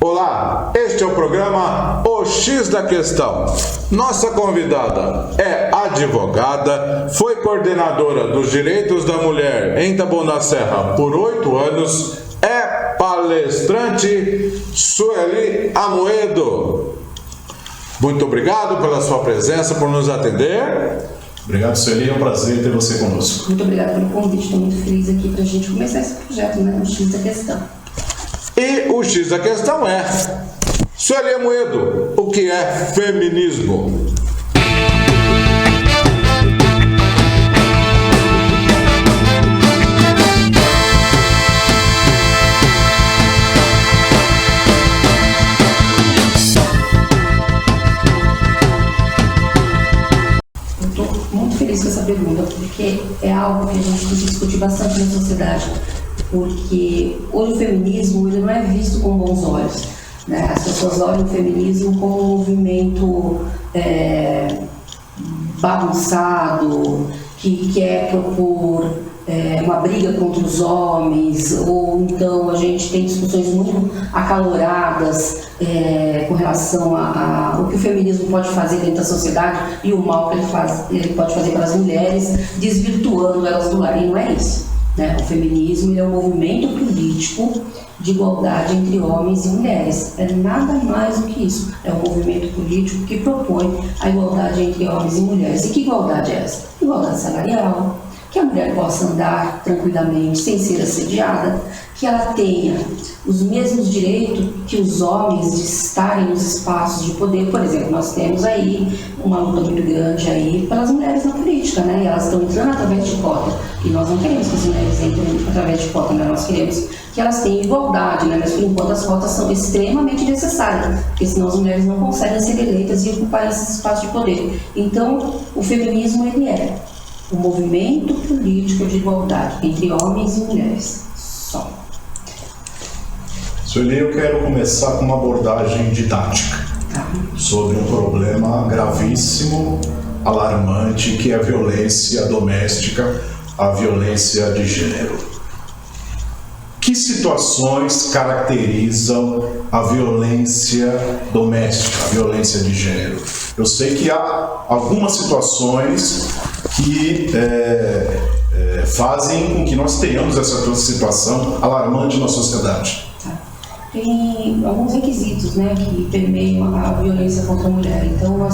Olá, este é o programa O X da Questão. Nossa convidada é advogada, foi coordenadora dos direitos da mulher em Taboão da Serra por 8 anos, é palestrante. Sueli Amoedo. Muito obrigado pela sua presença, por nos atender. Obrigado, Sueli, é um prazer ter você conosco. Muito obrigada pelo convite, estou muito feliz aqui para a gente começar esse projeto, né, o X da Questão. E o X da Questão é: Sueli Amoedo, o que é feminismo? Com essa pergunta, porque é algo que a gente tem que discutir bastante na sociedade, porque hoje o feminismo ele não é visto com bons olhos, né? As pessoas olham o feminismo como um movimento bagunçado, que quer propor uma briga contra os homens, ou então a gente tem discussões muito acaloradas com relação ao que o feminismo pode fazer dentro da sociedade e o mal que ele pode fazer para as mulheres, desvirtuando elas do lar. E não é isso, né? O feminismo ele é um movimento político de igualdade entre homens e mulheres. É nada mais do que isso. É um movimento político que propõe a igualdade entre homens e mulheres. E que igualdade é essa? Igualdade salarial, que a mulher possa andar tranquilamente, sem ser assediada, que ela tenha os mesmos direitos que os homens de estarem nos espaços de poder. Por exemplo, nós temos aí uma luta muito grande aí pelas mulheres na política, né? E elas estão entrando através de cota. E nós não queremos que as mulheres entrem através de cota, né? Nós queremos que elas tenham igualdade, né? Mas por enquanto as cotas são extremamente necessárias, porque senão as mulheres não conseguem ser eleitas e ocupar esses espaços de poder. Então, o feminismo ele é um movimento político de igualdade entre homens e mulheres. Só. Sueli, eu quero começar com uma abordagem didática sobre um problema gravíssimo, alarmante, que é a violência doméstica, a violência de gênero. Que situações caracterizam a violência doméstica, a violência de gênero? Eu sei que há algumas situações que fazem com que nós tenhamos essa situação alarmante na sociedade. Tem alguns requisitos, né, que permeiam a violência contra a mulher. Então,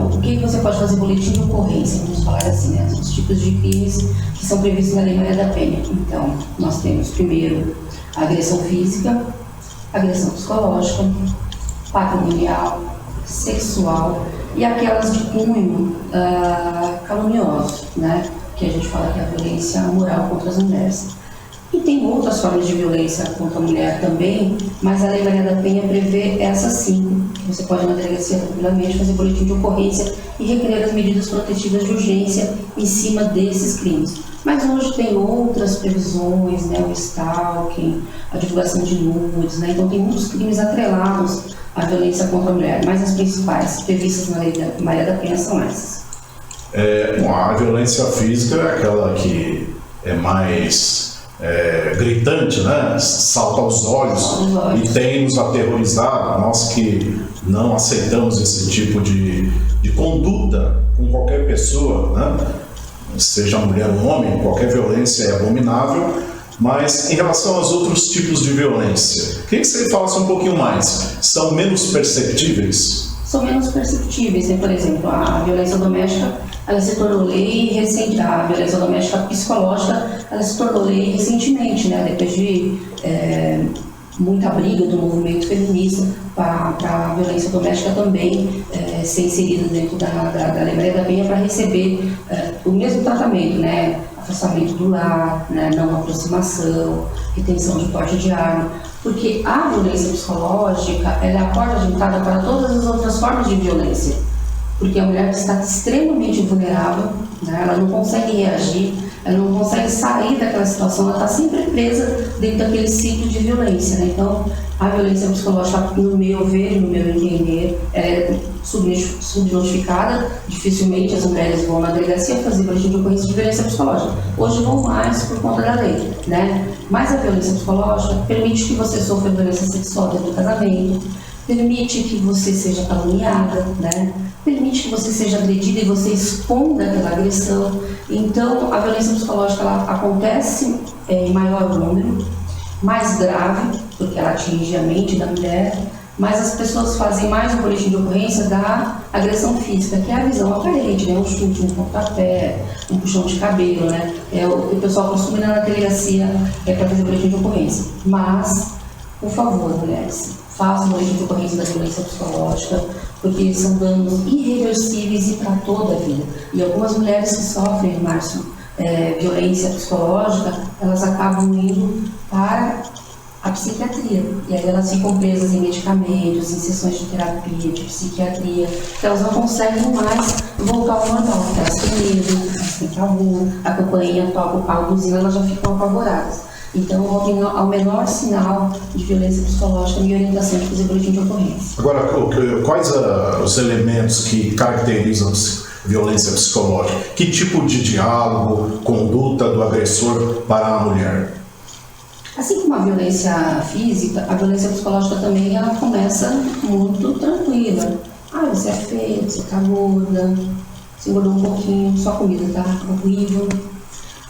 o que você pode fazer? Boletim de ocorrência, vamos falar assim, né, os tipos de crimes que são previstos na Lei Maria da Penha. Então, nós temos primeiro a agressão física, agressão psicológica, patrimonial, sexual e aquelas de cunho calunioso, né, que a gente fala que é a violência moral contra as mulheres. E tem outras formas de violência contra a mulher também, mas a Lei Maria da Penha prevê essas 5. Você pode ir na delegacia tranquilamente, fazer boletim de ocorrência e requerer as medidas protetivas de urgência em cima desses crimes. Mas hoje tem outras previsões, né, o stalking, a divulgação de nudes, né, então tem muitos crimes atrelados à violência contra a mulher, mas as principais previstas na Lei Maria da Penha são essas. A violência física é aquela que é mais gritante, né? Salta aos olhos e tem nos aterrorizado, nós que não aceitamos esse tipo de conduta com qualquer pessoa, né? Seja mulher ou homem, qualquer violência é abominável, mas em relação aos outros tipos de violência, queria que você falasse um pouquinho mais. São menos perceptíveis? São menos perceptíveis, né? Por exemplo, a violência doméstica, ela se tornou lei recente, a violência doméstica psicológica, ela se tornou lei recentemente, né? Depois de muita briga do movimento feminista para a violência doméstica também ser inserida dentro da Lei Maria da Penha para receber o mesmo tratamento, né? Afastamento do lar, né? Não aproximação, retenção de porte de arma, porque a violência psicológica ela é a porta de entrada para todas as outras formas de violência, porque a mulher está extremamente vulnerável, né? Ela não consegue reagir, ela não consegue sair daquela situação, ela está sempre presa dentro daquele ciclo de violência, né? Então, a violência psicológica, no meu ver, no meu entender, é subnotificada. Dificilmente as mulheres vão na delegacia fazer boletim de ocorrência de violência psicológica. Hoje vão mais por conta da lei, né? Mas a violência psicológica permite que você sofra violência sexual dentro do casamento, permite que você seja caluniada, né? Permite que você seja agredida e você esconda aquela agressão. Então, a violência psicológica ela acontece em maior número, mais grave, porque ela atinge a mente da mulher, mas as pessoas fazem mais um boletim de ocorrência da agressão física, que é a visão aparente, né? Um chute, um pontapé, um puxão de cabelo, né? O pessoal costuma ir na delegacia para fazer boletim de ocorrência. Mas, por favor, mulheres, façam boletim de ocorrência da violência psicológica, porque são danos irreversíveis e para toda a vida. E algumas mulheres que sofrem, Márcio, violência psicológica, elas acabam indo para a psiquiatria. E aí elas ficam presas em medicamentos, em sessões de terapia, de psiquiatria, que elas não conseguem mais voltar ao normal. Elas têm medo, elas têm pavor, a campainha toca o pau, buzina, elas já ficam apavoradas. Então, ao menor sinal de violência psicológica, minha orientação é de fazer boletim de ocorrência. Agora, quais os elementos que caracterizam violência psicológica? Que tipo de diálogo, conduta do agressor para a mulher? Assim como a violência física, a violência psicológica também ela começa muito tranquila. Ah, você é feia, você tá gorda, você engordou um pouquinho, sua comida tá horrível.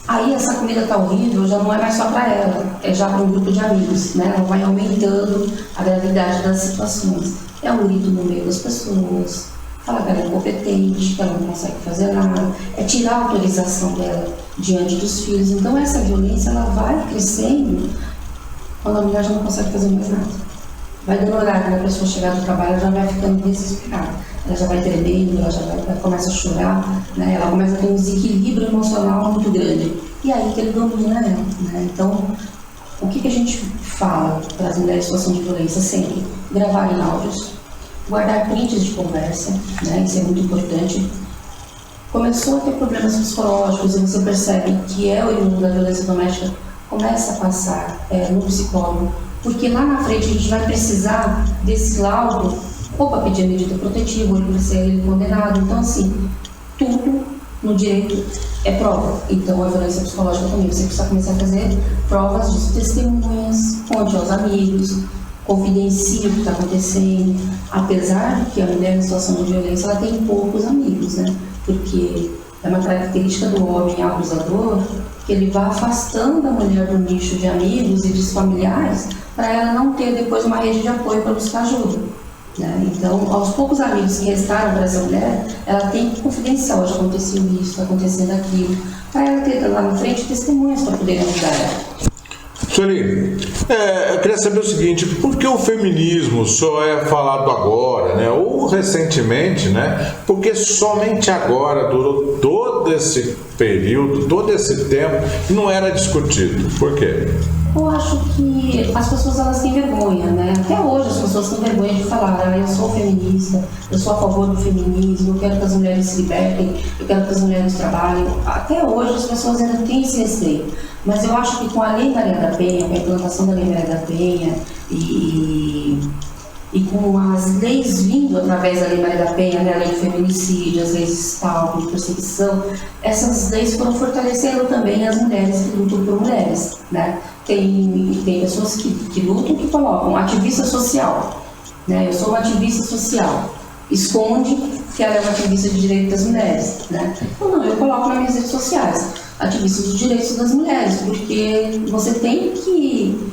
Aí essa comida tá horrível, já não é mais só para ela, é já para um grupo de amigos, né? Ela vai aumentando a gravidade das situações. É um grito no meio das pessoas, fala que ela é incompetente, que ela não consegue fazer nada, é tirar a autorização dela diante dos filhos. Então essa violência ela vai crescendo quando a mulher já não consegue fazer mais nada. Vai dando horário, quando a pessoa chegar do trabalho, ela já vai ficando desesperada. Ela já vai tremendo, ela começa a chorar, né? Ela começa a ter um desequilíbrio emocional muito grande. E aí que ele domina ela, né? Então, o que a gente fala para as mulheres em situação de violência sempre? Gravarem áudios, guardar prints de conversa, né? Isso é muito importante. Começou a ter problemas psicológicos e você percebe que é oriundo da violência doméstica, começa a passar no psicólogo, porque lá na frente a gente vai precisar desse laudo ou para pedir a medida protetiva, ou para ser ele condenado. Então, assim, tudo no direito é prova. Então, a violência psicológica também, você precisa começar a fazer provas de testemunhas, conte aos amigos, confidencie o que está acontecendo. Apesar de que a mulher em situação de violência, ela tem poucos amigos, né? Porque é uma característica do homem abusador que ele vai afastando a mulher do nicho de amigos e de familiares para ela não ter depois uma rede de apoio para buscar ajuda, né? Então, aos poucos amigos que restaram para essa mulher, ela tem que confidenciar, hoje aconteceu isso, está acontecendo aquilo, para ela ter lá na frente testemunhas para poder ajudar ela. Sueli, eu queria saber o seguinte, por que o feminismo só é falado agora, né? Ou recentemente, né? Porque somente agora, durou todo esse período, todo esse tempo, não era discutido. Por quê? Eu acho que as pessoas elas têm vergonha, né? Até hoje as pessoas têm vergonha de falar, eu sou feminista, eu sou a favor do feminismo, eu quero que as mulheres se libertem, eu quero que as mulheres trabalhem. Até hoje as pessoas ainda têm esse receio. Mas eu acho que com a Lei Maria da Penha, com a implantação da Lei Maria da Penha e com as leis vindo através da Lei Maria da Penha, né, a lei de feminicídio, as leis de stalking, de perseguição, essas leis foram fortalecendo também as mulheres que lutam por mulheres, né? Tem pessoas que lutam, que colocam ativista social, né? Eu sou uma ativista social, esconde que ela é uma ativista de direitos das mulheres, né? Ou não, eu coloco nas minhas redes sociais, ativista dos direitos das mulheres, porque você tem que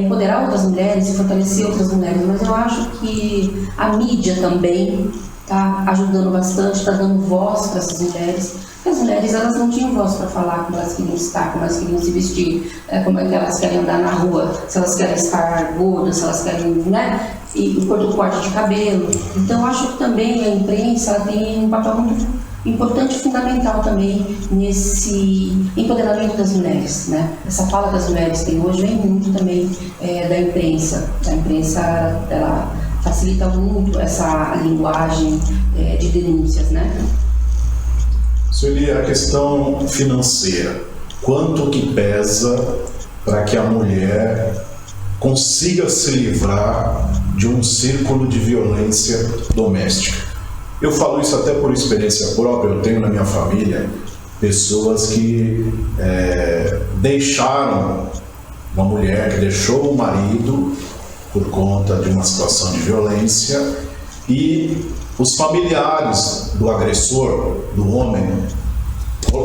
empoderar outras mulheres e fortalecer outras mulheres, mas eu acho que a mídia também está ajudando bastante, está dando voz para essas mulheres. As mulheres elas não tinham voz para falar como elas queriam estar, como elas queriam se vestir, como é que elas querem andar na rua, se elas querem estar gordas, se elas querem, né? E o corte de cabelo. Então, eu acho que também a imprensa ela tem um papel muito importante e fundamental também nesse empoderamento das mulheres, né? Essa fala das mulheres tem hoje vem muito também da imprensa. A imprensa ela facilita muito essa linguagem de denúncias, né? Seria a questão financeira. quanto que pesa para que a mulher consiga se livrar de um círculo de violência doméstica. Eu falo isso até por experiência própria. Eu tenho na minha família pessoas que deixaram, uma mulher que deixou o marido por conta de uma situação de violência, e os familiares do agressor, do homem,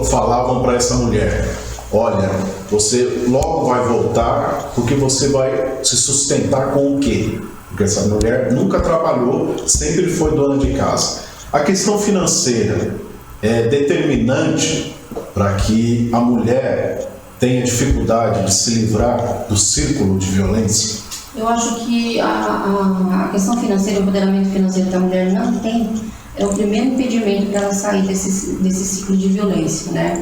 falavam para essa mulher: olha, você logo vai voltar, porque você vai se sustentar com o quê? Porque essa mulher nunca trabalhou, sempre foi dona de casa. A questão financeira é determinante para que a mulher tenha dificuldade de se livrar do círculo de violência? Eu acho que a questão financeira, o empoderamento financeiro que a mulher não tem, é o primeiro impedimento para ela sair desse ciclo de violência, né?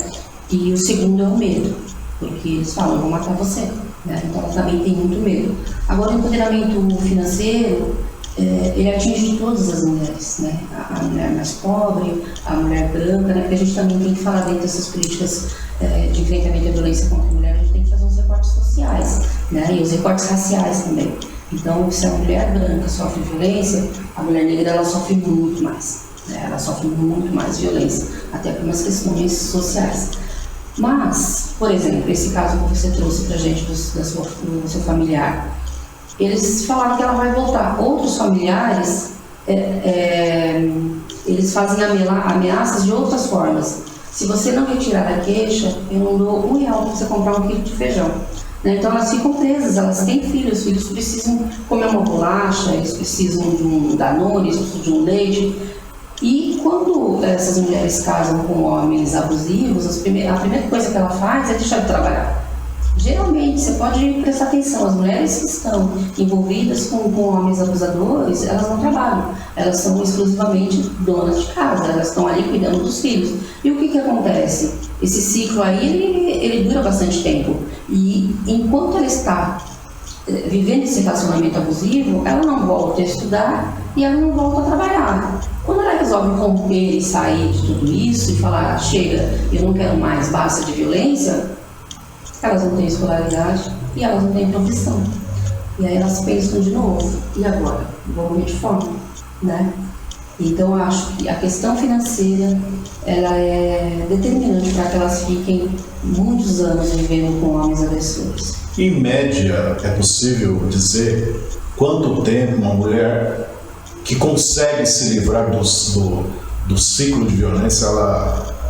E o segundo é o medo, porque eles falam: eu vou matar você, né? Então ela também tem muito medo. Agora, o empoderamento financeiro, ele atinge todas as mulheres, né? A mulher mais pobre, a mulher branca, né? Porque a gente também tem que falar dentro dessas políticas de enfrentamento à violência contra a mulher, a gente tem que fazer os recortes sociais, né? E os recortes raciais também. Então, se a mulher branca sofre violência, a mulher negra ela sofre muito mais, né? Ela sofre muito mais violência, até por umas questões sociais. Mas, por exemplo, esse caso que você trouxe pra gente do seu familiar, eles falaram que ela vai voltar. Outros familiares, eles fazem ameaças de outras formas. Se você não retirar a queixa, eu não dou R$1 para você comprar 1 quilo de feijão. Né? Então elas ficam presas, elas têm filhos, os filhos precisam comer uma bolacha, eles precisam de um Danone, eles precisam de um leite. E quando essas mulheres casam com homens abusivos, a primeira coisa que ela faz é deixar de trabalhar. Geralmente, você pode prestar atenção, as mulheres que estão envolvidas com homens abusadores, elas não trabalham, elas são exclusivamente donas de casa, elas estão ali cuidando dos filhos. E o que acontece? Esse ciclo aí, ele dura bastante tempo, e enquanto ela está vivendo esse relacionamento abusivo, ela não volta a estudar e ela não volta a trabalhar. Quando ela resolve romper e sair de tudo isso e falar: chega, eu não quero mais, basta de violência, elas não têm escolaridade e elas não têm profissão. E aí elas pensam de novo: e agora? Vou morrer de fome, né? Então eu acho que a questão financeira, ela é determinante para que elas fiquem muitos anos vivendo com homens agressores. Em média, é possível dizer quanto tempo uma mulher que consegue se livrar do ciclo de violência,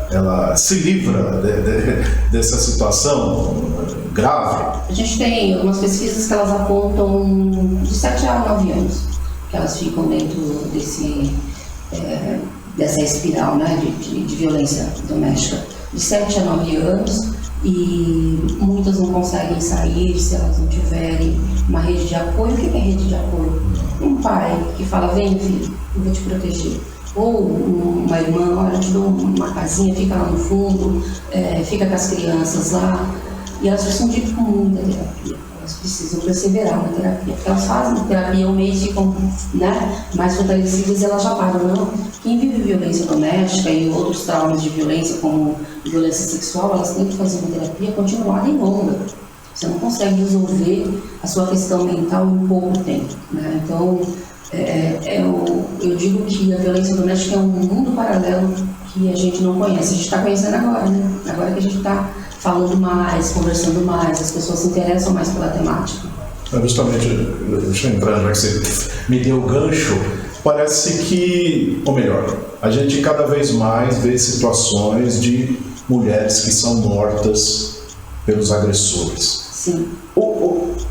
ela se livra dessa situação grave? A gente tem algumas pesquisas que elas apontam de 7 a 9 anos, que elas ficam dentro dessa espiral, né, de violência doméstica, de 7 a 9 anos, e muitas não conseguem sair se elas não tiverem uma rede de apoio. O que é rede de apoio? Um pai que fala: vem filho, eu vou te proteger. Ou uma irmã: olha, eu te dou uma casinha, fica lá no fundo, fica com as crianças lá. E elas precisam de muita terapia, elas precisam perseverar na terapia. Porque elas fazem terapia um mês, ficam, né, mais fortalecidas e elas já param. Não, quem vive violência doméstica e outros traumas de violência, como violência sexual, elas têm que fazer uma terapia continuada e longa. Você não consegue resolver a sua questão mental em pouco tempo, né? Então, eu digo que a violência doméstica é um mundo paralelo que a gente não conhece. A gente está conhecendo agora, né? Agora que a gente está falando mais, conversando mais, as pessoas se interessam mais pela temática. Justamente, deixa eu entrar, já que você me deu o gancho, parece que, ou melhor, a gente cada vez mais vê situações de mulheres que são mortas pelos agressores. Sim.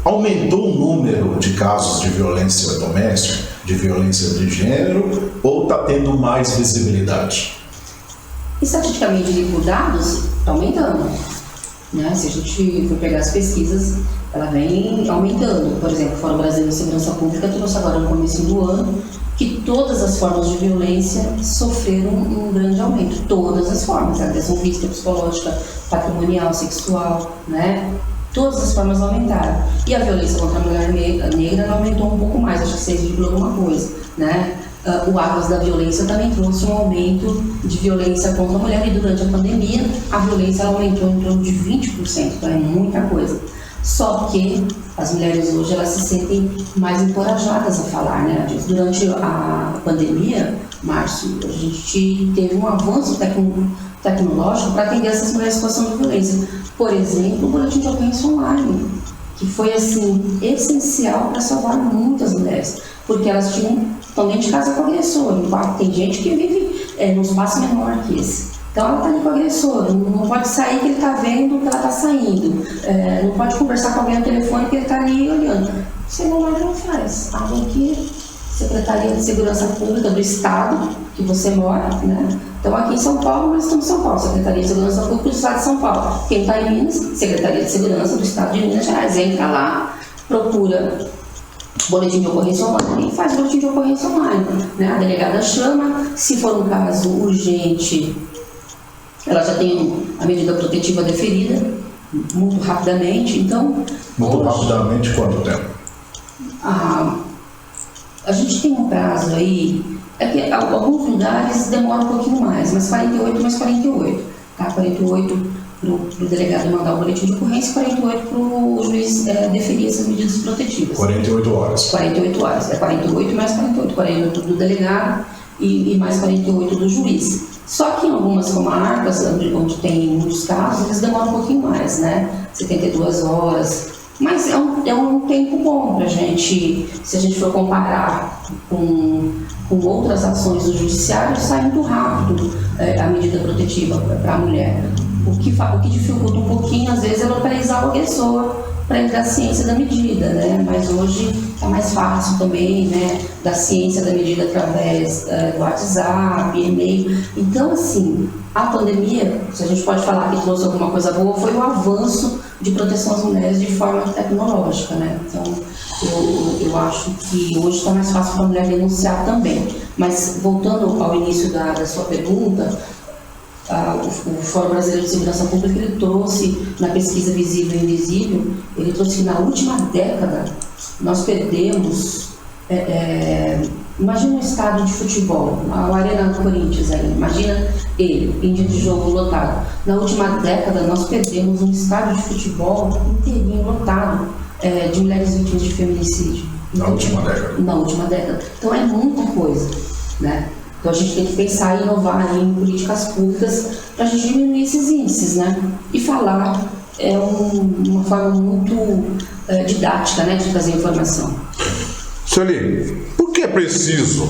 Aumentou o número de casos de violência doméstica, de violência de gênero, ou está tendo mais visibilidade? Estatisticamente, por dados, está aumentando, né? Se a gente for pegar as pesquisas, ela vem aumentando. Por exemplo, o Fórum Brasileiro de Segurança Pública trouxe agora no começo do ano que todas as formas de violência sofreram um grande aumento. Todas as formas: agressão física, psicológica, patrimonial, sexual, né? Todas as formas aumentaram. E a violência contra a mulher negra aumentou um pouco mais, acho que 6, alguma coisa, né? o Atlas da Violência também trouxe um aumento de violência contra a mulher, e durante a pandemia a violência aumentou em torno de 20%, então é muita coisa. Só que as mulheres hoje elas se sentem mais encorajadas a falar, né? Durante a pandemia, Márcio, a gente teve um avanço tecnológico para atender essas mulheres em situação de violência. Por exemplo, o boletim de ocorrência online, que foi assim essencial para salvar muitas mulheres, porque elas estão dentro de casa com o agressor. Tem gente que vive num espaço menor que esse. Então ela está ali com o agressor, não pode sair que ele está vendo que ela está saindo, não pode conversar com alguém no telefone que ele está ali olhando. O celular não faz. Algo que Secretaria de Segurança Pública do Estado, que você mora, né? Então aqui em São Paulo, nós estamos em São Paulo, Secretaria de Segurança Pública do Estado de São Paulo. Quem está em Minas, Secretaria de Segurança do Estado de Minas Gerais, entra lá, procura boletim de ocorrência online e faz boletim de ocorrência online, né? A delegada chama, se for um caso urgente, ela já tem a medida protetiva deferida muito rapidamente. Então, muito rapidamente, quanto tempo? A gente tem um prazo aí, é que alguns lugares demoram um pouquinho mais, mas 48 mais 48, tá? 48 para o delegado mandar o boletim de ocorrência, 48 para o juiz deferir essas medidas protetivas. 48 horas. 48 horas, é 48 mais 48, 48 do delegado e mais 48 do juiz. Só que em algumas comarcas, onde tem muitos casos, eles demoram um pouquinho mais, né? 72 horas. Mas é um tempo bom para a gente, se a gente for comparar com outras ações do judiciário, sai muito rápido a medida protetiva para a mulher. O que dificulta um pouquinho, às vezes, é localizar o agressor para ele dar ciência da medida, né? Mas hoje está mais fácil também, né? Da ciência da medida através do WhatsApp, e-mail. Então, assim, a pandemia, se a gente pode falar que trouxe alguma coisa boa, foi o avanço de proteção às mulheres de forma tecnológica, né? Então, eu acho que hoje está mais fácil para a mulher denunciar também. Mas, voltando ao início da sua pergunta, o Fórum Brasileiro de Segurança Pública, ele trouxe, na pesquisa Visível e Invisível, ele trouxe que na última década nós perdemos, imagina um estádio de futebol, a Arena do Corinthians, imagina ele, em dia de jogo lotado. Na última década nós perdemos um estádio de futebol inteirinho lotado de mulheres vítimas de feminicídio. Na última década? Na última década. Então é muita coisa, né? Então a gente tem que pensar e inovar em políticas públicas para a gente diminuir esses índices, né? E falar uma forma muito didática, né, de trazer informação. Sueli, por que é preciso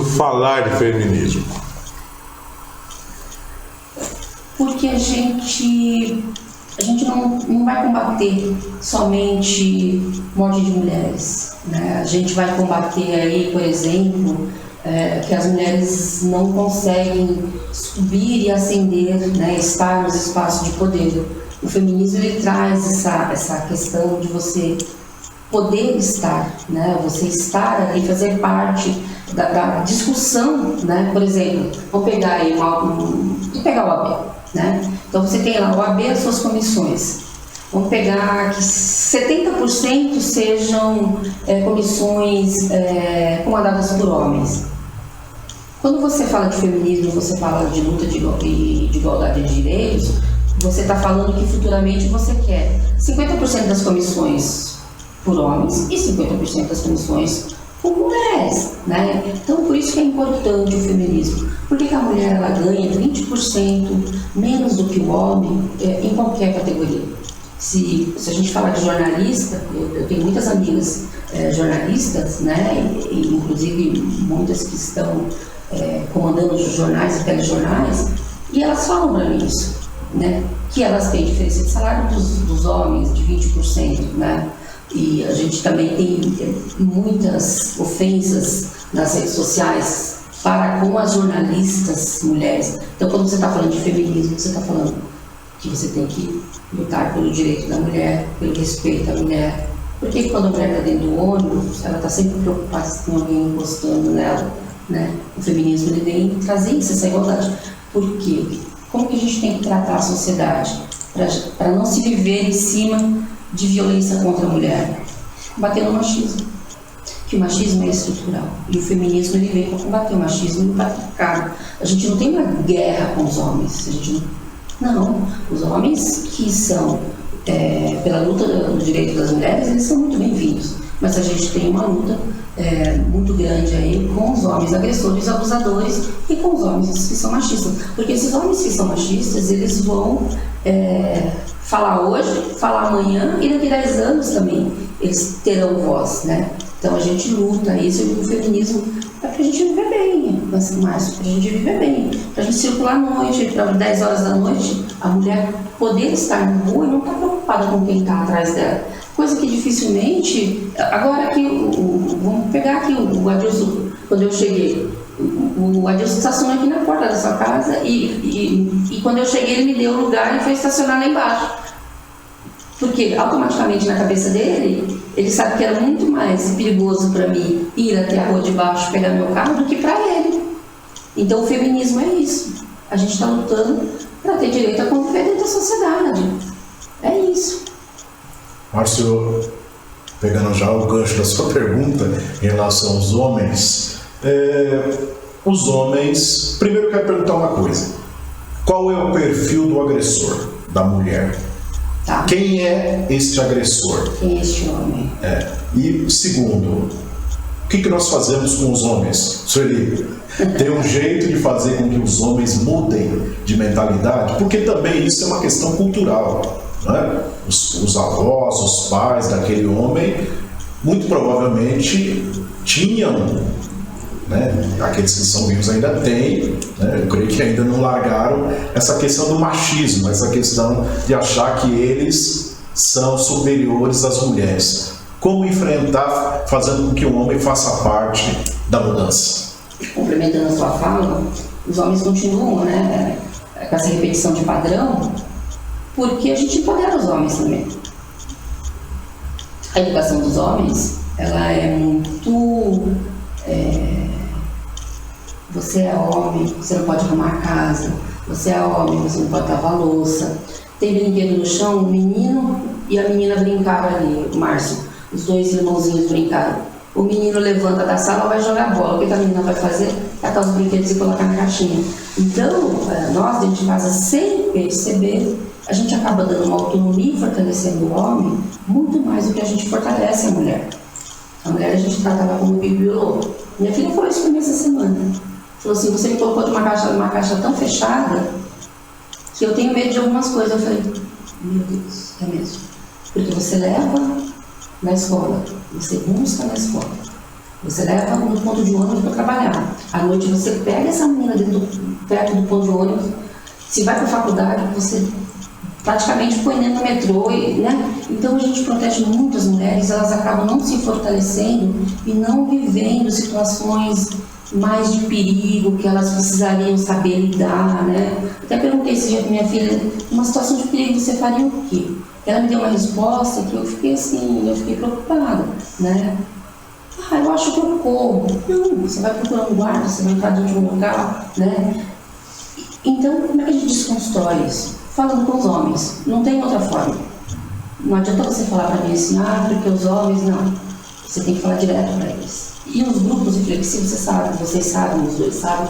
falar de feminismo? Porque a gente não vai combater somente morte de mulheres, né? A gente vai combater aí, por exemplo, que as mulheres não conseguem subir e ascender, né, estar nos espaços de poder. O feminismo ele traz essa questão de você poder estar, né, você estar ali, fazer parte da discussão, né? Por exemplo, vamos pegar aí pegar o AB, né? Então você tem lá o AB, as suas comissões. Vamos pegar que 70% sejam comissões comandadas por homens. Quando você fala de feminismo, você fala de luta de igualdade de direitos, você está falando que futuramente você quer 50% das comissões por homens e 50% das comissões por mulheres, né? Então, por isso que é importante o feminismo. Por que a mulher ela ganha 20% menos do que o homem em qualquer categoria? Se a gente falar de jornalista, eu tenho muitas amigas jornalistas, né? E, inclusive muitas que estão comandando os jornais e telejornais, e elas falam para mim isso, né? Que elas têm diferença de salário dos homens de 20%, né? E a gente também tem muitas ofensas nas redes sociais para com as jornalistas mulheres. Então, quando você está falando de feminismo, você está falando que você tem que lutar pelo direito da mulher, pelo respeito à mulher. Porque quando a mulher está dentro do ônibus, ela está sempre preocupada se tem alguém encostando nela, né? O feminismo ele vem trazer isso, essa igualdade. Por quê? Como que a gente tem que tratar a sociedade para não se viver em cima de violência contra a mulher? Bater no machismo. que o machismo é estrutural e o feminismo ele veio para combater o machismo e o patriarcado. A gente não tem uma guerra com os homens, não. Os homens que são pela luta do direito das mulheres, eles são muito bem-vindos, mas a gente tem uma luta muito grande aí com os homens agressores, abusadores e com os homens que são machistas, porque esses homens que são machistas, eles vão falar hoje, falar amanhã e daqui a 10 anos também eles terão voz, né? Então a gente luta isso, e o feminismo é pra gente viver bem, mas pra gente viver bem, pra gente circular à noite, para 10 horas da noite, a mulher poder estar na rua e não estar preocupada com quem está atrás dela. Coisa que dificilmente, agora aqui, vamos pegar aqui o Adilson, quando eu cheguei, o Adilson estacionou aqui na porta da sua casa e quando eu cheguei ele me deu o lugar e foi estacionar lá embaixo. Porque automaticamente na cabeça dele, ele sabe que era muito mais perigoso para mim ir até a rua de baixo pegar meu carro do que para ele. Então o feminismo é isso. A gente está lutando para ter direito a conviver dentro da sociedade. É isso. Márcio, pegando já o gancho da sua pergunta em relação aos homens, primeiro eu quero perguntar uma coisa: qual é o perfil do agressor, da mulher? Tá. Quem é este agressor? Quem é este homem? E segundo, o que nós fazemos com os homens? Sueli, tem um jeito de fazer com que os homens mudem de mentalidade? Porque também isso é uma questão cultural, não é? Os avós, os pais daquele homem, muito provavelmente tinham, né? Aqueles que são vivos ainda têm, né? Eu creio que ainda não largaram essa questão do machismo, essa questão de achar que eles são superiores às mulheres. Como enfrentar, fazendo com que o homem faça parte da mudança? Complementando a sua fala, os homens continuam, né, com essa repetição de padrão, porque a gente empodera os homens também. A educação dos homens, ela é muito... você é homem, você não pode arrumar a casa, você é homem, você não pode lavar a louça. Tem brinquedo no chão, o menino e a menina brincaram ali, o Márcio, os dois irmãozinhos brincaram. O menino levanta da sala, vai jogar bola, o que a menina vai fazer? Catar os brinquedos e colocar na caixinha. Então, nós dentro de casa, sem perceber, a gente acaba dando uma autonomia e fortalecendo o homem muito mais do que a gente fortalece a mulher. A mulher a gente trata ela como bibliô. Minha filha falou isso para mim essa semana. Falou assim: você me colocou numa caixa tão fechada que eu tenho medo de algumas coisas. Eu falei: meu Deus, é mesmo. Porque você leva na escola, você busca na escola, você leva no ponto de ônibus para trabalhar. À noite você pega essa menina perto do ponto de ônibus, se vai para a faculdade, você praticamente põe dentro do metrô, né? Então a gente protege muito as mulheres, elas acabam não se fortalecendo e não vivendo situações mais de perigo que elas precisariam saber lidar, né? Até perguntei esse dia para minha filha: numa situação de perigo você faria o quê? Ela me deu uma resposta que eu fiquei preocupada, né? Eu acho que eu corro. Não, você vai procurar um guarda, você vai entrar dentro de um local, né? Então, como é que a gente desconstrói isso? Falando com os homens, não tem outra forma. Não adianta você falar para mim assim: porque os homens, não. Você tem que falar direto para eles. E nos grupos reflexivos, vocês sabem, os dois sabem,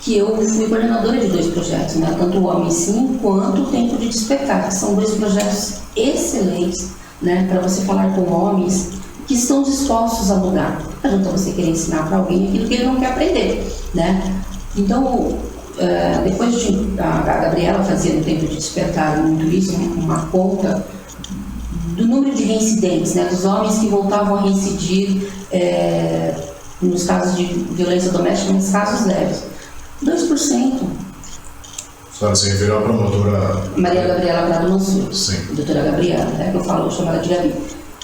que eu fui coordenadora de 2 projetos, né? Tanto o Homem Sim quanto o Tempo de Despertar, que são 2 projetos excelentes, né? Para você falar com homens que estão dispostos a mudar. Não adianta você querer ensinar para alguém aquilo que ele não quer aprender, né? Então, depois a Gabriela fazia no Tempo de Despertar muito isso, uma conta do número de reincidentes, né? Dos homens que voltavam a reincidir nos casos de violência doméstica, nos casos leves. 2%. A senhora se referiu à promotora Maria Gabriela Prado Mansur. Sim. Doutora Gabriela, que eu falo, eu chamo ela de Gabi.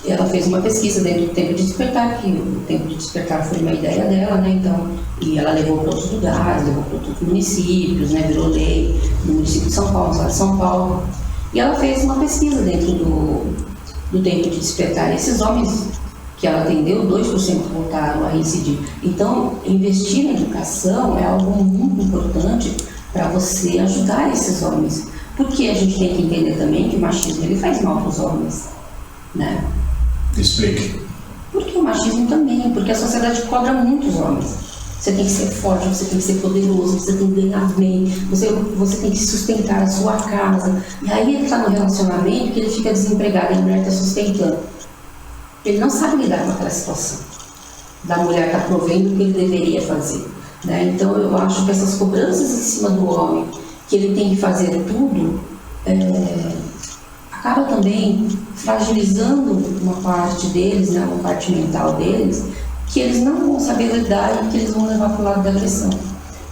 Ela fez uma pesquisa dentro do Tempo de Despertar, que o Tempo de Despertar foi uma ideia dela, né? Então, e ela levou para outros lugares, levou para outros municípios, né? Virou lei no município de São Paulo, no estado de São Paulo. E ela fez uma pesquisa dentro do Tempo de Despertar. E esses homens que ela atendeu, 2% voltaram a reincidir. Então, investir na educação é algo muito importante para você ajudar esses homens. Porque a gente tem que entender também que o machismo ele faz mal para os homens, né? Explique. Porque o machismo também, porque a sociedade cobra muito os homens. Você tem que ser forte, você tem que ser poderoso, você tem que ganhar bem, você tem que sustentar a sua casa. E aí ele está no relacionamento que ele fica desempregado e a mulher está sustentando. Ele não sabe lidar com aquela situação da mulher estar provendo o que ele deveria fazer, né? Então eu acho que essas cobranças em cima do homem, que ele tem que fazer tudo, acaba também fragilizando uma parte deles, né, uma parte mental deles, que eles não vão saber lidar e que eles vão levar para o lado da agressão.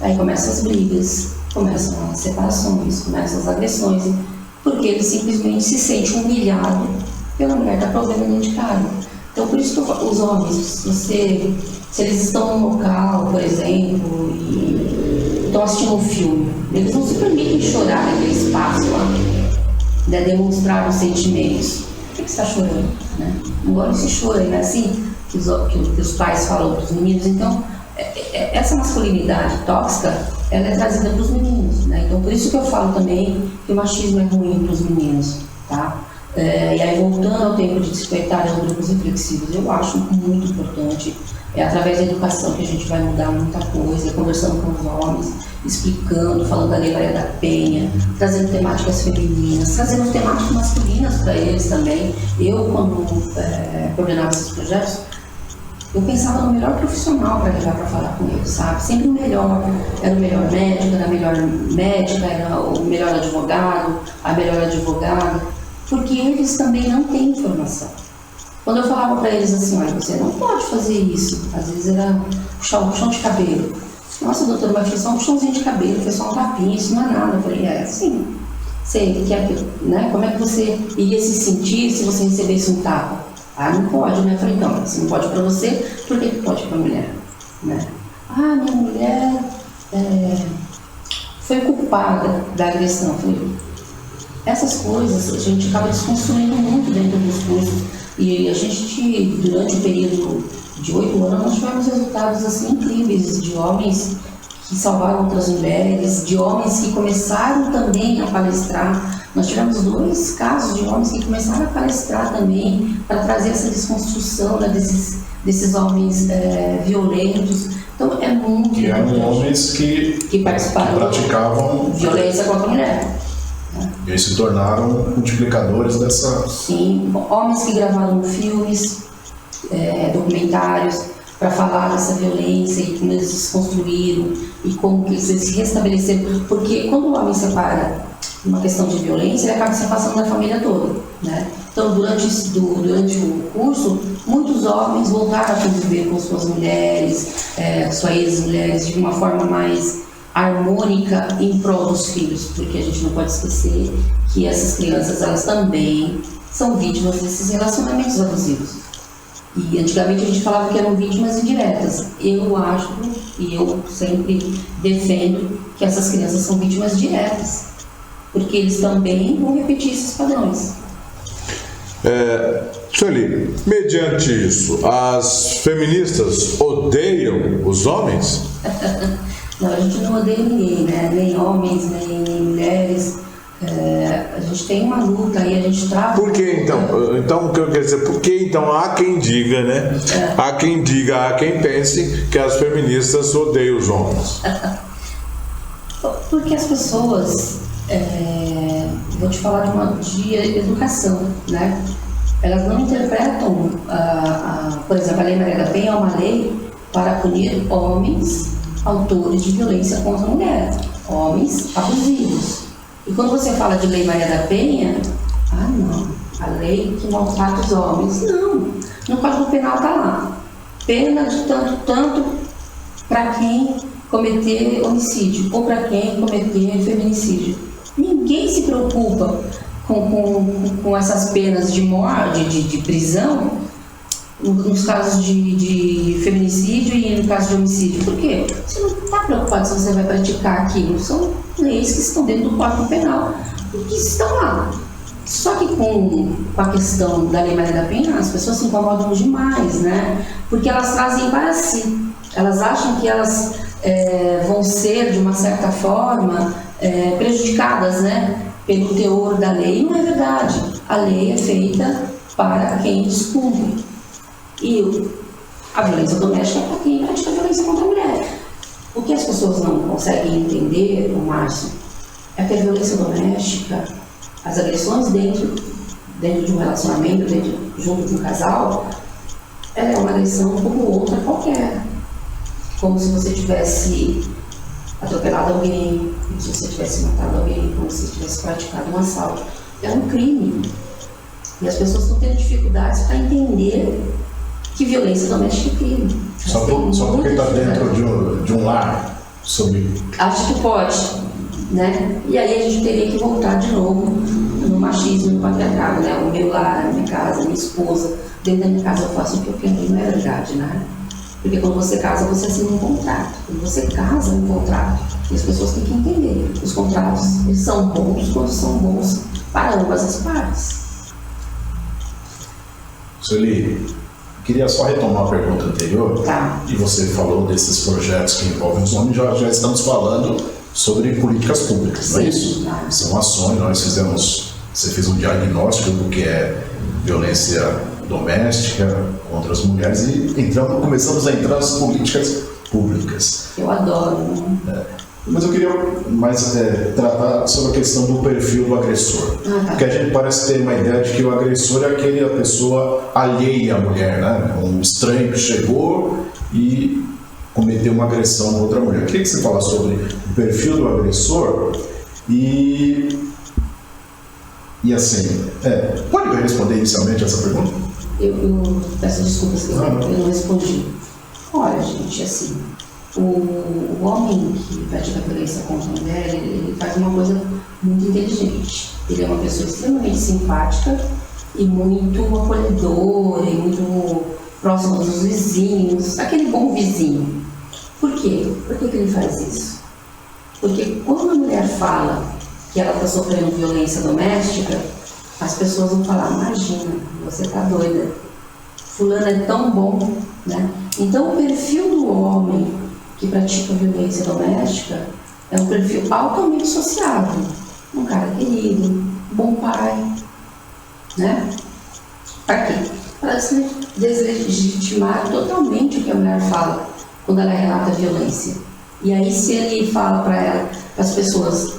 Aí começam as brigas, começam as separações, começam as agressões, porque ele simplesmente se sente humilhado pela mulher estar provendo dentro de casa. Então, por isso que os homens, se eles estão num local, por exemplo, e estão assistindo um filme, eles não se permitem chorar naquele espaço lá, né, demonstrar os sentimentos. Por que você está chorando? Né? Agora esse choro, né? Assim, que os pais falam para os meninos. Então, essa masculinidade tóxica, ela é trazida para os meninos, né? Então, por isso que eu falo também que o machismo é ruim para os meninos, tá? E aí, voltando ao tempo de despertar aos grupos reflexivos, eu acho muito importante. É através da educação que a gente vai mudar muita coisa, conversando com os homens, explicando, falando da Lei Maria da Penha, trazendo temáticas femininas, trazendo temáticas masculinas para eles também. Eu, quando coordenava esses projetos, eu pensava no melhor profissional para levar para falar com eles, sabe? Sempre o melhor. Era o melhor médico, era a melhor médica, era o melhor advogado, a melhor advogada, porque eles também não têm informação. Quando eu falava para eles assim, olha, você não pode fazer isso, às vezes era puxar um puxão de cabelo. Nossa, doutora, mas foi só um puxãozinho de cabelo, foi só um tapinha, isso não é nada. Eu falei, assim, você quer, né? Como é que você iria se sentir se você recebesse um tapa? Ah, não pode, né? Eu falei, não, se não pode para você, por que pode para a mulher? Né? Ah, minha mulher foi culpada da agressão. Eu falei, essas coisas a gente acaba desconstruindo muito dentro dos cursos. E a gente, durante o período de 8 anos, nós tivemos resultados assim incríveis de homens que salvaram outras mulheres, de homens que começaram também a palestrar. Nós tivemos 2 casos de homens que começaram a palestrar também para trazer essa desconstrução, né, desses homens violentos. Então é muito que eram homens que praticavam violência contra a mulher. E aí se tornaram multiplicadores dessa... Sim, homens que gravaram filmes, documentários, para falar dessa violência e como eles se construíram e como que eles se restabeleceram. Porque quando o homem separa uma questão de violência, ele acaba se afastando da família toda, né? Então, durante o curso, muitos homens voltaram a conviver com suas mulheres, suas ex-mulheres, de uma forma mais harmônica em prol dos filhos, porque a gente não pode esquecer que essas crianças, elas também são vítimas desses relacionamentos abusivos. E antigamente a gente falava que eram vítimas indiretas. Eu acho, e eu sempre defendo, que essas crianças são vítimas diretas, porque eles também vão repetir esses padrões. Sueli, mediante isso, as feministas odeiam os homens? Não, a gente não odeia ninguém, né? Nem homens, nem mulheres. A gente tem uma luta aí, a gente trava. Por que então? Então, o que eu quero dizer, por que então há quem diga, né? Há quem diga, há quem pense que as feministas odeiam os homens? Porque as pessoas, vou te falar de educação, né? Elas não interpretam, por exemplo, a Lei Maria da Penha é uma lei para punir homens autores de violência contra a mulher, homens abusivos. E quando você fala de Lei Maria da Penha, não, a lei que maltrata os homens, não. No Código Penal está lá, pena de tanto para quem cometer homicídio ou para quem cometer feminicídio. Ninguém se preocupa com essas penas de morte, de prisão, nos casos de feminicídio e no caso de homicídio. Por quê? Você não está preocupado se você vai praticar aquilo. São leis que estão dentro do Código Penal e que estão lá. Só que com a questão da Lei Maria da Penha, as pessoas se incomodam demais, né? Porque elas trazem para si. Elas acham que elas vão ser, de uma certa forma, prejudicadas, né? Pelo teor da lei. Não é verdade. A lei é feita para quem descumpre. E a violência doméstica é para quem pratica violência contra a mulher. O que as pessoas não conseguem entender, Márcio, é que a violência doméstica, as agressões dentro de um relacionamento, junto de um casal, ela é uma agressão como outra qualquer. Como se você tivesse atropelado alguém, como se você tivesse matado alguém, como se você tivesse praticado um assalto. É um crime. E as pessoas estão tendo dificuldades para entender que violência doméstica é crime. Só porque está dentro de um lar, Acho que pode, né? E aí a gente teria que voltar de novo no machismo, no patriarcado, né? O meu lar, a minha casa, a minha esposa, dentro da minha casa eu faço o que eu quero, não é verdade, né? Porque quando você casa, você assina um contrato. Quando você casa, um contrato. E as pessoas têm que entender. Os contratos, eles são bons quando são bons para ambas as partes. Sueli, queria só retomar a pergunta anterior. Tá. E você falou desses projetos que envolvem os homens, já estamos falando sobre políticas públicas, não é isso? Tá. São ações, você fez um diagnóstico do que é violência doméstica contra as mulheres e começamos a entrar nas políticas públicas. Eu adoro, né? Mas eu queria tratar sobre a questão do perfil do agressor. Tá. Porque a gente parece ter uma ideia de que o agressor é a pessoa alheia à mulher, né? Um estranho que chegou e cometeu uma agressão a outra mulher. Eu queria que você falasse sobre o perfil do agressor e assim, pode responder inicialmente essa pergunta? Eu peço desculpas que eu não respondi. Olha, gente, assim, o homem que pratica violência contra a mulher, ele faz uma coisa muito inteligente. Ele é uma pessoa extremamente simpática e muito acolhedora e muito próximo dos vizinhos, aquele bom vizinho. Por quê? Por que ele faz isso? Porque quando a mulher fala que ela está sofrendo violência doméstica, as pessoas vão falar, imagina, você está doida, fulano é tão bom, né? Então o perfil do homem que pratica violência doméstica é um perfil altamente sociável, um cara querido, bom pai, né? Para quê? Para deslegitimar totalmente o que a mulher fala quando ela relata a violência. E aí se ele fala para as pessoas,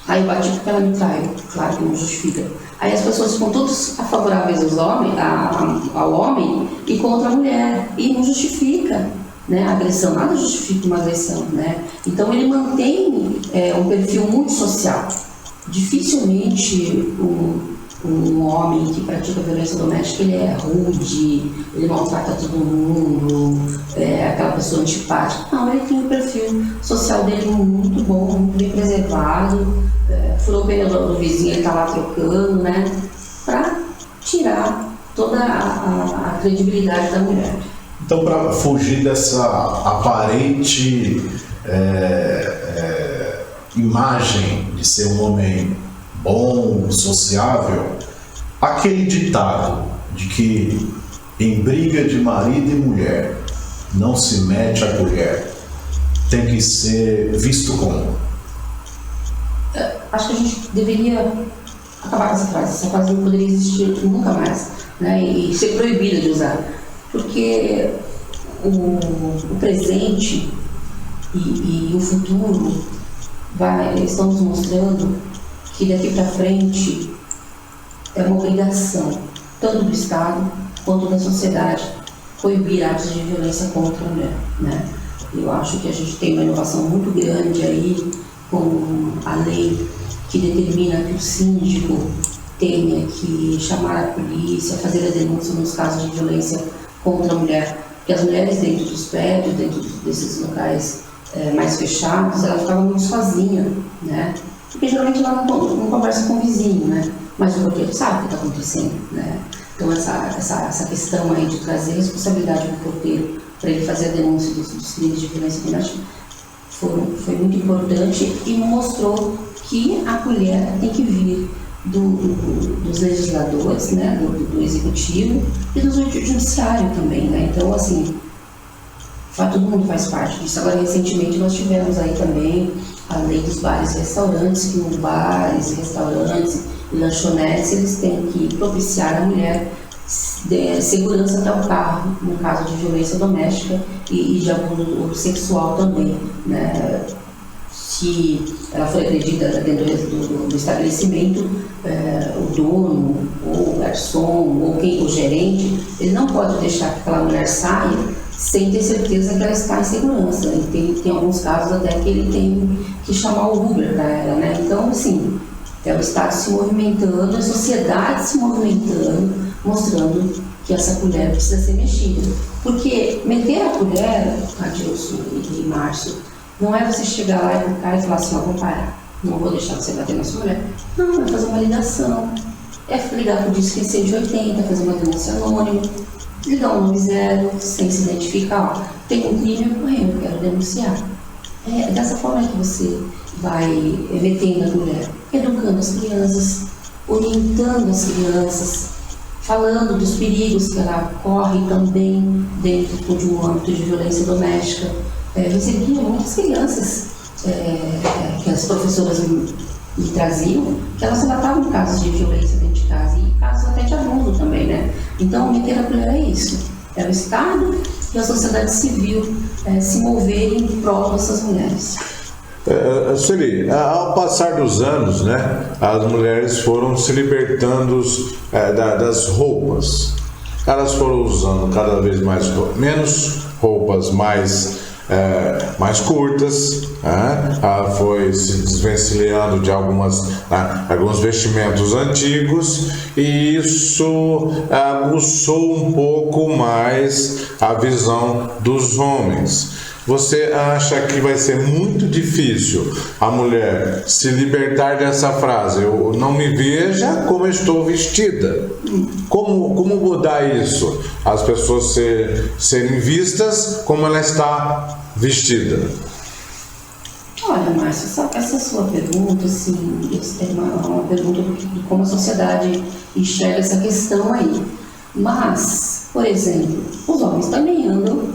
aí eu bati porque ela me traiu, claro que não justifica. Aí as pessoas ficam todas favoráveis ao homem e contra a mulher, e não justifica, né, a agressão, nada justifica uma agressão, né? Então ele mantém um perfil muito social. Dificilmente um homem que pratica violência doméstica, ele é rude, ele maltrata todo mundo, é aquela pessoa antipática. Não, ele tem um perfil social dele muito bom, muito bem preservado, furou o pneu do vizinho, ele está lá trocando, né? Para tirar toda a credibilidade da mulher. Então, para fugir dessa aparente imagem de ser um homem bom, sociável, aquele ditado de que em briga de marido e mulher não se mete a colher, tem que ser visto como? Acho que a gente deveria acabar com essa frase. Essa frase não poderia existir nunca mais, né? E ser proibida de usar. Porque o presente e o futuro estão nos mostrando que daqui para frente é uma obrigação, tanto do Estado quanto da sociedade, proibir atos de violência contra a mulher, né? Eu acho que a gente tem uma inovação muito grande aí com a lei que determina que o síndico tenha que chamar a polícia, fazer a denúncia nos casos de violência contra a mulher. Porque as mulheres dentro dos prédios, dentro desses locais mais fechados, elas ficavam muito sozinhas, né? Porque geralmente ela não conversa com o vizinho, né? Mas o porteiro sabe o que está acontecendo, né? Então essa questão aí de trazer a responsabilidade do porteiro para ele fazer a denúncia dos crimes de violência doméstica foi muito importante e mostrou que a colher tem que vir dos legisladores, né? do executivo e do judiciário também, né? Então, assim, todo mundo faz parte disso. Agora, recentemente, nós tivemos aí também a lei dos bares e restaurantes, que os bares, restaurantes e lanchonetes, eles têm que propiciar a mulher segurança até o carro, no caso de violência doméstica e de abuso sexual também, né? Se ela for agredida dentro do estabelecimento, o dono, ou o garçom, ou o gerente, ele não pode deixar que aquela mulher saia sem ter certeza que ela está em segurança. E tem alguns casos até que ele tem que chamar o Uber para ela, né? Então, assim, é o Estado se movimentando, a sociedade se movimentando, mostrando que essa colher precisa ser mexida. Porque meter a colher, Adilson e Márcio, não é você chegar lá e pro cara e falar assim, ó, vou parar, não vou deixar você bater na sua mulher. Não, é fazer uma ligação, é ligar pro disco 180, fazer uma denúncia anônima, ligar um 90, sem se identificar, ó, tem um crime ocorrendo, eu quero denunciar. É dessa forma que você vai metendo a colher, educando as crianças, orientando as crianças, falando dos perigos que ela corre também dentro de um âmbito de violência doméstica. Recebia muitas crianças que as professoras me traziam, que elas relatavam casos de violência dentro de casa e casos até de abuso também, né? Então, meter a colher é isso. É o Estado e a sociedade civil se moverem em prol dessas mulheres. Sueli, ao passar dos anos, né, as mulheres foram se libertando das roupas. Elas foram usando cada vez menos roupas mais curtas, foi se desvencilhando de alguns vestimentos antigos, e isso aguçou um pouco mais a visão dos homens. Você acha que vai ser muito difícil a mulher se libertar dessa frase, eu não me veja como estou vestida? Como mudar isso? As pessoas serem vistas como ela está vestida? Olha, Márcio, essa sua pergunta, assim, é uma pergunta de como a sociedade enxerga essa questão aí. Mas, por exemplo, os homens também andam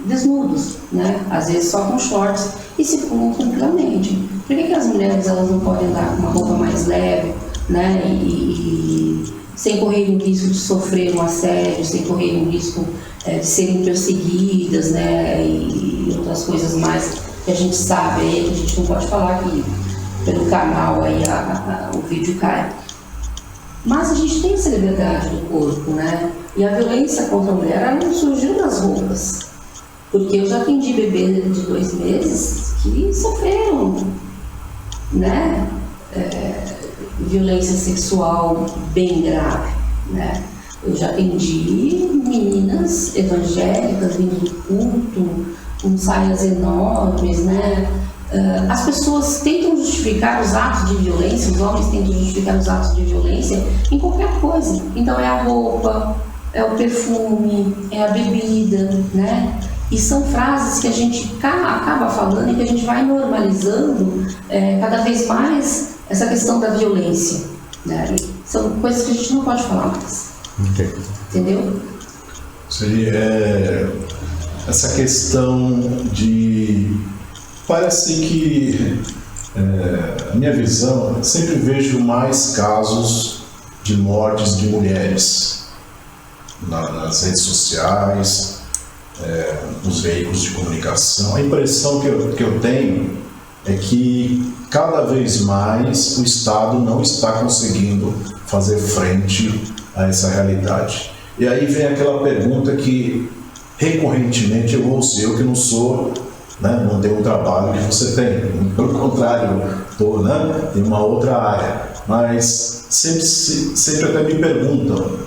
desnudos, né? Às vezes só com shorts e se circulam tranquilamente. Por que as mulheres elas não podem andar com uma roupa mais leve, né? E sem correr o risco de sofrer um assédio, sem correr o risco de serem perseguidas, né? E outras coisas mais que a gente sabe aí, que a gente não pode falar que pelo canal aí o vídeo cai. Mas a gente tem essa liberdade do corpo, né? E a violência contra a mulher ela não surgiu nas roupas. Porque eu já atendi bebê de 2 meses que sofreram, né, violência sexual bem grave, né? Eu já atendi meninas evangélicas vindo do culto, com saias enormes, né? As pessoas tentam justificar os atos de violência, os homens tentam justificar os atos de violência em qualquer coisa. Então é a roupa, é o perfume, é a bebida, né? E são frases que a gente acaba falando e que a gente vai normalizando cada vez mais essa questão da violência, né? São coisas que a gente não pode falar mais. Okay. Entendeu? Seria essa questão de... Parece que a minha visão, eu sempre vejo mais casos de mortes de mulheres nas redes sociais, nos veículos de comunicação. A impressão que eu tenho é que cada vez mais o Estado não está conseguindo fazer frente a essa realidade. E aí vem aquela pergunta que recorrentemente eu ouço, eu que não sou, né, não tenho um trabalho que você tem, pelo contrário, tenho uma outra área, mas sempre até me perguntam,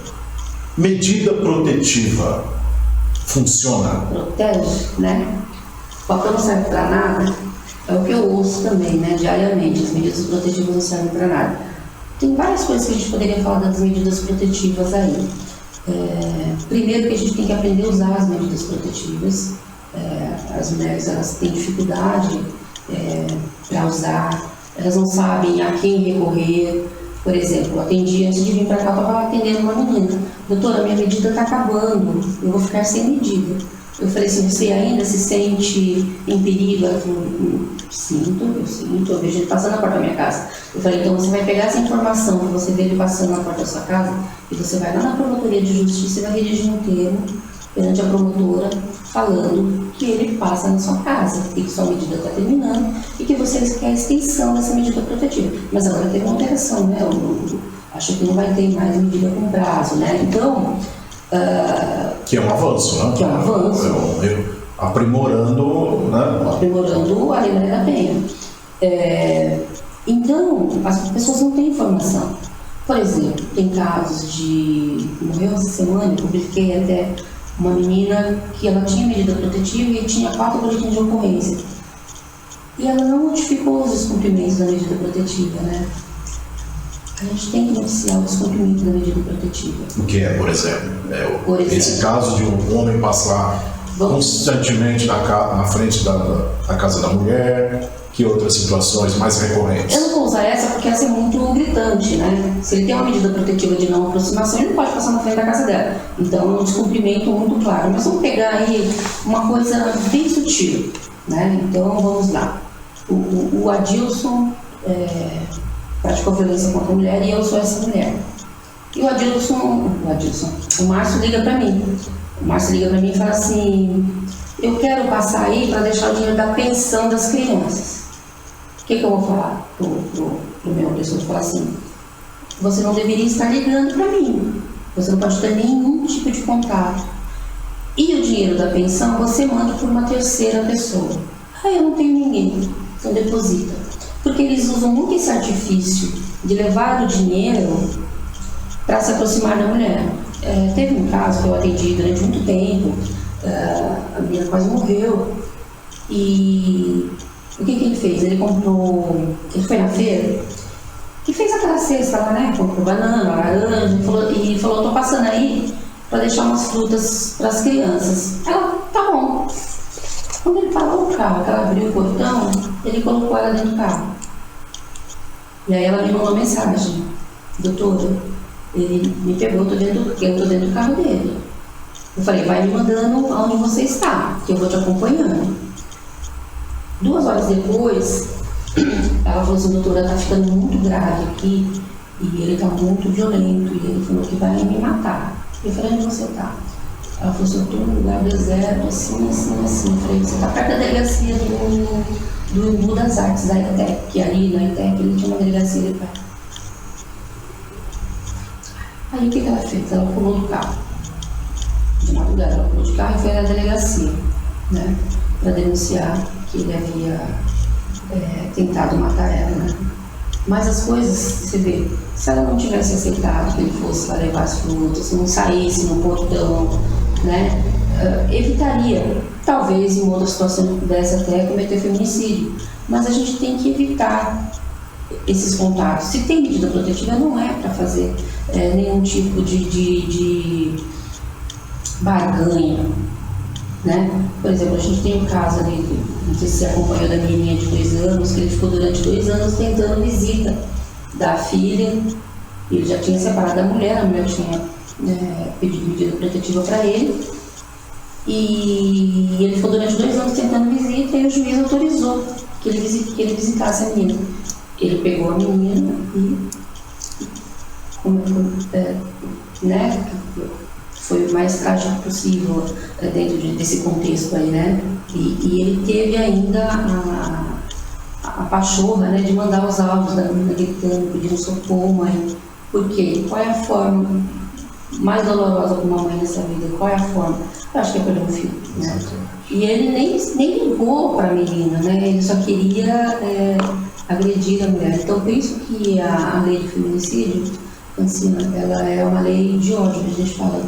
medida protetiva funciona? Protege, né? O papel não serve para nada. É o que eu ouço também, né, diariamente. As medidas protetivas não servem para nada. Tem várias coisas que a gente poderia falar das medidas protetivas aí. Primeiro que a gente tem que aprender a usar as medidas protetivas. As mulheres elas têm dificuldade para usar, elas não sabem a quem recorrer. Por exemplo, eu atendi antes de vir para cá, eu estava atendendo uma menina. Doutora, minha medida está acabando, eu vou ficar sem medida. Eu falei assim, você ainda se sente em perigo? Ela falou, sinto, eu vejo ele passando na porta da minha casa. Eu falei, então você vai pegar essa informação que você vê ele passando na porta da sua casa e você vai lá na promotoria de justiça e vai redigir um termo perante a promotora falando que ele passa na sua casa e que sua medida está terminando e que você quer a extensão dessa medida protetiva. Mas agora teve uma alteração, né? Eu acho que não vai ter mais medida com prazo, né? Então... que é um avanço, né? Que é um avanço. Aprimorando, né? Aprimorando a Lei Maria da Penha. Então, as pessoas não têm informação. Por exemplo, tem casos de... Morreu essa semana, eu publiquei até uma menina que ela tinha medida protetiva e tinha 4 boletins de ocorrência. E ela não notificou os descumprimentos da medida protetiva, né? A gente tem que noticiar o descumprimento da medida protetiva. O que é, por exemplo? Por exemplo, esse caso de um homem passar constantemente na frente da casa da mulher, que outras situações mais recorrentes? Eu não vou usar essa porque essa é muito gritante, né? Se ele tem uma medida protetiva de não aproximação, ele não pode passar na frente da casa dela. Então é um descumprimento muito claro. Mas vamos pegar aí uma coisa bem sutil, né? Então vamos lá. O Adilson praticou violência contra a mulher e eu sou essa mulher. E o Márcio liga pra mim. O Márcio liga pra mim e fala assim, eu quero passar aí para deixar o dinheiro da pensão das crianças. O que eu vou falar pro meu pessoa? Eu vou falar assim, você não deveria estar ligando para mim. Você não pode ter nenhum tipo de contato. E o dinheiro da pensão você manda por uma terceira pessoa. Eu não tenho ninguém. Então deposita. Porque eles usam muito esse artifício de levar o dinheiro para se aproximar da mulher. Teve um caso que eu atendi durante muito tempo, a menina quase morreu, e o que ele fez? Ele foi na feira e fez aquela cesta lá, né? Comprou banana, laranja, e falou, tô passando aí para deixar umas frutas para as crianças. Ela, tá bom. Quando ele parou o carro, que ela abriu o portão, ele colocou ela dentro do carro. E aí ela me mandou uma mensagem, doutora, ele me pegou, eu tô dentro do carro dele. Eu falei, vai me mandando aonde você está, que eu vou te acompanhando. 2 horas depois, ela falou assim, doutora, tá ficando muito grave aqui, e ele tá muito violento, e ele falou que vai me matar. Eu falei, onde você tá? Ela falou assim, eu tô num lugar deserto, assim. Eu falei, você tá perto da delegacia do Embu das Artes, da ITEC, que ali na ITEC ele tinha uma delegacia de perto. Aí o que ela fez? Ela pulou do carro. De madrugada, ela pulou de carro e foi na delegacia, né? Para denunciar que ele havia tentado matar ela, né? Mas as coisas, você vê, se ela não tivesse aceitado que ele fosse lá levar as frutas, não saísse no portão, né? Evitaria, talvez em uma outra situação que pudesse até cometer feminicídio. Mas a gente tem que evitar esses contatos. Se tem medida protetiva, não é para fazer nenhum tipo de barganha, né? Por exemplo, a gente tem um caso ali, não sei se você acompanhou, da menininha de 2 anos, que ele ficou durante 2 anos tentando visita da filha. Ele já tinha separado da mulher, a mulher tinha pedido medida protetiva para ele, e ele ficou durante 2 anos tentando visita, e o juiz autorizou que ele visitasse a menina. Ele pegou a menina e né, foi o mais trágico possível dentro desse contexto aí, né? E ele teve ainda a pachorra, né, de mandar os áudios da menina gritando, pedindo socorro, mãe. Por quê? Qual é a forma mais dolorosa para uma mãe nessa vida? Qual é a forma? Eu acho que é perder um filho, né? E ele nem ligou para a menina, né? Ele só queria agredir a mulher. Então, por isso que a lei de feminicídio, Francina, ela é uma lei de ódio, que a gente fala.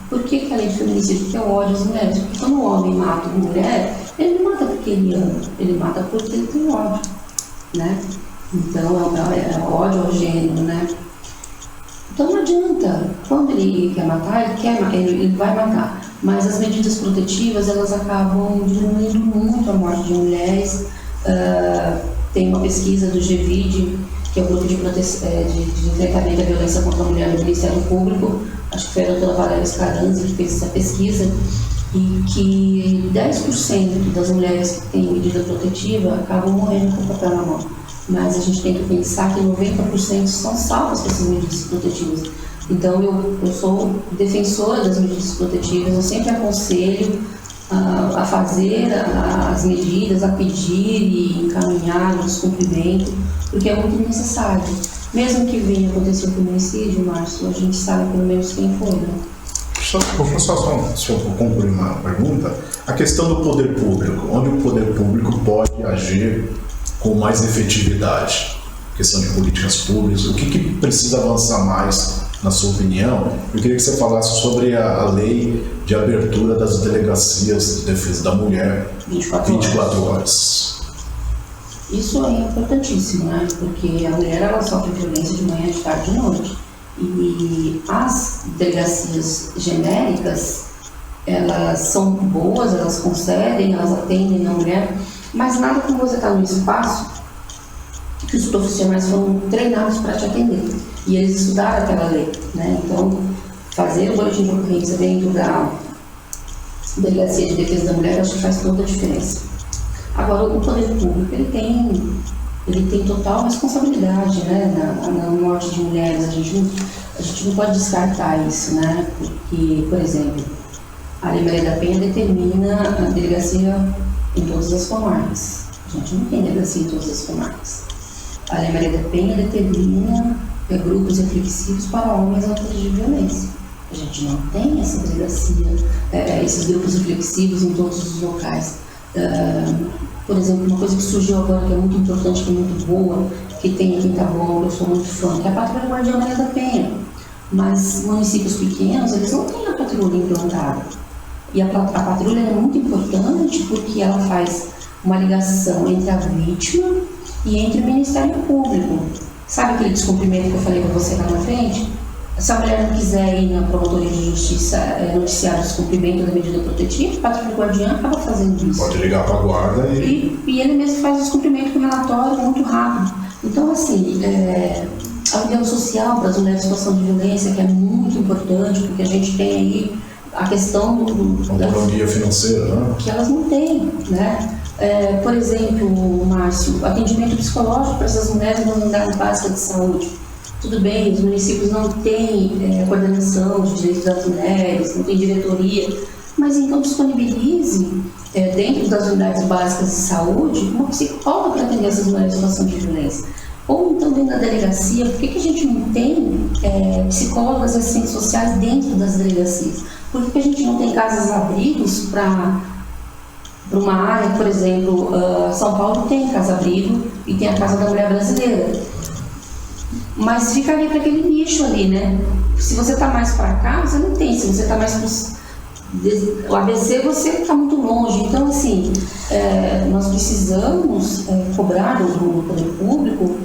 Por que a lei de feminicídio? Porque é o ódio às mulheres. Porque quando o homem mata uma mulher, ele não mata porque ele ama, ele mata porque ele tem ódio, né? Então, é ódio ao gênero, né? Então não adianta, quando ele quer matar, ele vai matar. Mas as medidas protetivas, elas acabam diminuindo muito a morte de mulheres. Tem uma pesquisa do GVID, que é o Grupo de Enfrentamento à Violência contra a Mulher do Ministério Público, acho que foi a doutora Valéria Scaranzi que fez essa pesquisa, e que 10% das mulheres que têm medida protetiva acabam morrendo com o papel na mão. Mas a gente tem que pensar que 90% são salvas com essas medidas protetivas. Então eu sou defensora das medidas protetivas, eu sempre aconselho a fazer as medidas, a pedir e encaminhar o descumprimento, porque é muito necessário. Mesmo que venha acontecer o feminicídio, Márcio, a gente sabe pelo menos quem foi, né? Se eu concluir uma pergunta, a questão do poder público, onde o poder público pode agir com mais efetividade, questão de políticas públicas, o que precisa avançar mais, na sua opinião? Eu queria que você falasse sobre a lei de abertura das delegacias de defesa da mulher 24 horas. Isso é importantíssimo, né? Porque a mulher ela sofre violência de manhã, de tarde e de noite. E as delegacias genéricas, elas são boas, elas concedem, elas atendem a mulher, mas nada como você estar no espaço que os profissionais foram treinados para te atender. E eles estudaram aquela lei, né? Então, fazer o boletim de ocorrência dentro da Delegacia de Defesa da Mulher, acho que faz toda a diferença. Agora, o poder público, ele tem total responsabilidade, né, na morte de mulheres. A gente não pode descartar isso, né? Porque, por exemplo, a Lei Maria da Penha determina a delegacia em todas as comarcas. A gente não tem delegacia em todas as comarcas. A Lei Maria da Penha determina grupos reflexivos para homens autores de violência. A gente não tem essa delegacia, esses grupos reflexivos em todos os locais. Por exemplo, uma coisa que surgiu agora, que é muito importante, que é muito boa, que tem aqui em Taboão, eu sou muito fã, que é a Patrulha Guardiã Maria da Penha. Mas municípios pequenos, eles não têm a patrulha implantada. E a patrulha é muito importante porque ela faz uma ligação entre a vítima e entre o Ministério Público. Sabe aquele descumprimento que eu falei para você lá na frente? Se a mulher não quiser ir na promotoria de justiça noticiar o descumprimento da medida protetiva, o patrulha guardiã acaba fazendo isso. Pode ligar para a guarda e ele mesmo faz o descumprimento com relatório muito rápido. Então, assim, a união social para as mulheres em situação de violência, que é muito importante, porque a gente tem aí a questão da autonomia financeira, né? Que elas não têm, né? Por exemplo, Márcio, atendimento psicológico para essas mulheres na unidade básica de saúde. Tudo bem, os municípios não têm coordenação de direitos das mulheres, não tem diretoria, mas então disponibilize dentro das unidades básicas de saúde uma psicóloga para atender essas mulheres em situação de violência. Ou então dentro da delegacia, por que a gente não tem psicólogas e assistentes sociais dentro das delegacias? Por que a gente não tem casas-abrigos para uma área, por exemplo, São Paulo tem casa-abrigo e tem a Casa da Mulher Brasileira. Mas fica ali para aquele nicho ali, né? Se você está mais para cá, você não tem. Se você está mais para o ABC, você está muito longe. Então, assim, nós precisamos cobrar do poder público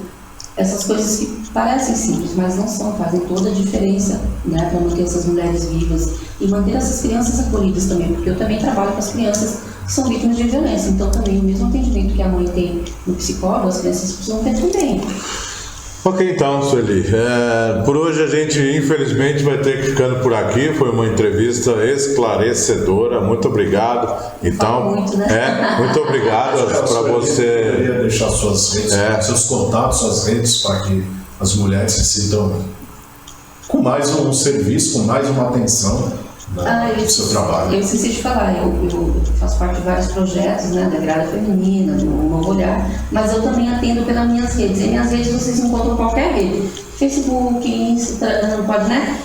essas coisas que parecem simples, mas não são, fazem toda a diferença, né? Para manter essas mulheres vivas e manter essas crianças acolhidas também, porque eu também trabalho com as crianças que são vítimas de violência. Então, também, o mesmo atendimento que a mãe tem no psicólogo, as crianças precisam ter também. Ok, então, Sueli, por hoje a gente infelizmente vai ter que ficando por aqui. Foi uma entrevista esclarecedora, muito obrigado. Então, muito, né? Muito obrigado para você. Eu queria deixar suas redes, seus contatos, suas redes, para que as mulheres se sintam com mais um serviço, com mais uma atenção no seu trabalho. Eu esqueci de falar, eu faço parte de vários projetos, né, da Grada Feminina, do Novo Olhar, mas eu também atendo pelas minhas redes. E minhas redes vocês encontram qualquer rede, Facebook, Instagram, pode, né?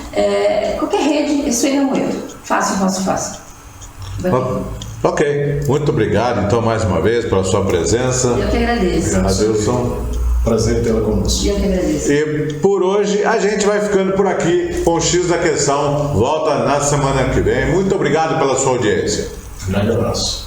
Qualquer rede, é Sueli Amoedo. Fácil. Ok, muito obrigado então mais uma vez pela sua presença. Eu que agradeço. Adilson. Prazer tê-la conosco. Eu que agradeço. E por hoje a gente vai ficando por aqui com o X da Questão. Volta na semana que vem. Muito obrigado pela sua audiência. Grande abraço.